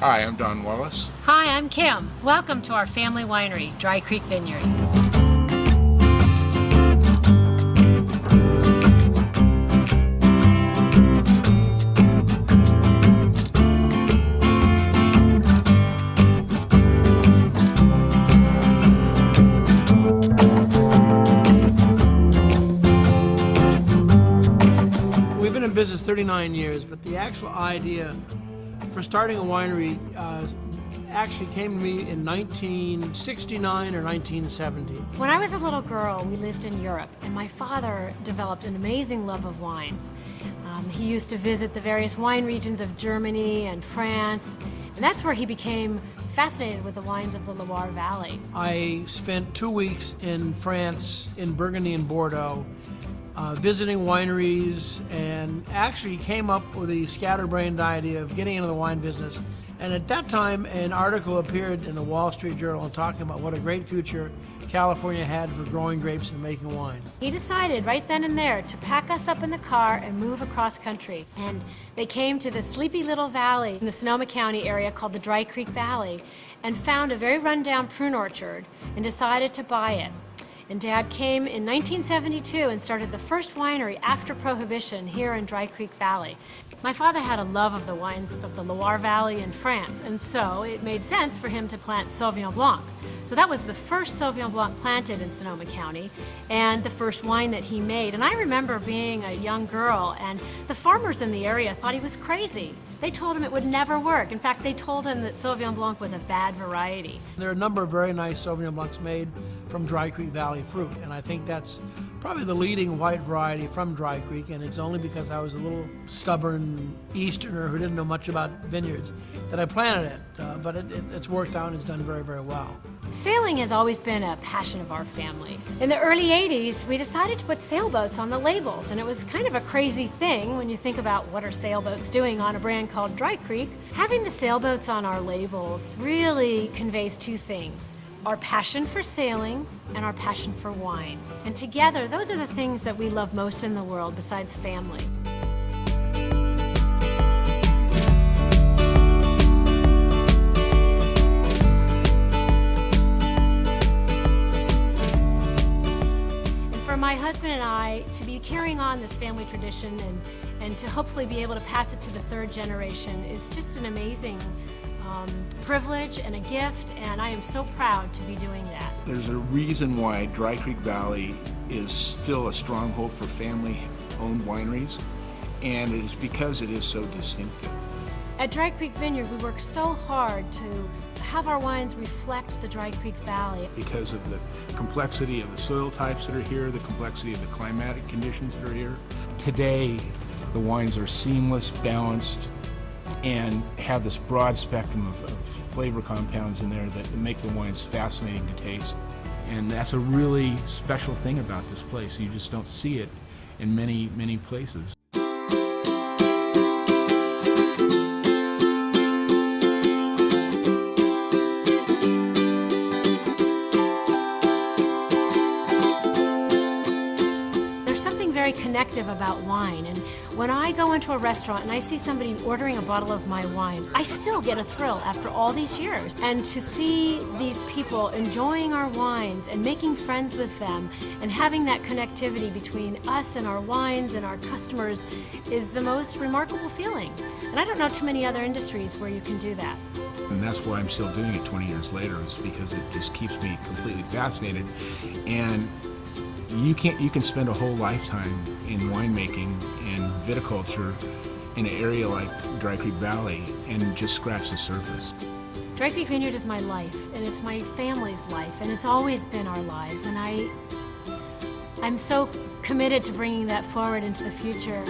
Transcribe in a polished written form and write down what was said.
Hi, I'm Don Wallace. Hi, I'm Kim. Welcome to our family winery, Dry Creek Vineyard. We've been in business 39 years, but the actual idea for starting a winery actually came to me in 1969 or 1970. When I was a little girl, we lived in Europe, and my father developed an amazing love of wines. He used to visit the various wine regions of Germany and France, and that's where he became fascinated with the wines of the Loire Valley. I spent 2 weeks in France, in Burgundy and Bordeaux, visiting wineries, and actually came up with the scatterbrained idea of getting into the wine business. And at that time, an article appeared in the Wall Street Journal talking about what a great future California had for growing grapes and making wine. He decided right then and there to pack us up in the car and move across country. And they came to this sleepy little valley in the Sonoma County area called the Dry Creek Valley and found a very rundown prune orchard and decided to buy it. And Dad came in 1972 and started the first winery after Prohibition here in Dry Creek Valley. My father had a love of the wines of the Loire Valley in France, and so it made sense for him to plant Sauvignon Blanc. So that was the first Sauvignon Blanc planted in Sonoma County and the first wine that he made. And I remember being a young girl, and the farmers in the area thought he was crazy. They told him it would never work. In fact, they told him that Sauvignon Blanc was a bad variety. There are a number of very nice Sauvignon Blancs made from Dry Creek Valley fruit, and I think that's probably the leading white variety from Dry Creek, and it's only because I was a little stubborn Easterner who didn't know much about vineyards that I planted it, but it's worked out and it's done very, very well. Sailing has always been a passion of our families. In the early 80s, we decided to put sailboats on the labels, and it was kind of a crazy thing when you think about what are sailboats doing on a brand called Dry Creek. Having the sailboats on our labels really conveys two things: our passion for sailing and our passion for wine. And together, those are the things that we love most in the world besides family. For my husband and I to be carrying on this family tradition and to hopefully be able to pass it to the third generation is just an amazing privilege and a gift, and I am so proud to be doing that. There's a reason why Dry Creek Valley is still a stronghold for family-owned wineries, and it is because it is so distinctive. At Dry Creek Vineyard, we work so hard to have our wines reflect the Dry Creek Valley. Because of the complexity of the soil types that are here, the complexity of the climatic conditions that are here. Today, the wines are seamless, balanced, and have this broad spectrum of flavor compounds in there that make the wines fascinating to taste. And that's a really special thing about this place. You just don't see it in many, many places. Very connective about wine, and when I go into a restaurant and I see somebody ordering a bottle of my wine, I still get a thrill after all these years. And to see these people enjoying our wines and making friends with them and having that connectivity between us and our wines and our customers is the most remarkable feeling. And I don't know too many other industries where you can do that. And that's why I'm still doing it 20 years later, is because it just keeps me completely fascinated. And you can spend a whole lifetime in winemaking and viticulture in an area like Dry Creek Valley and just scratch the surface. Dry Creek Vineyard is my life, and it's my family's life, and it's always been our lives, and I'm so committed to bringing that forward into the future.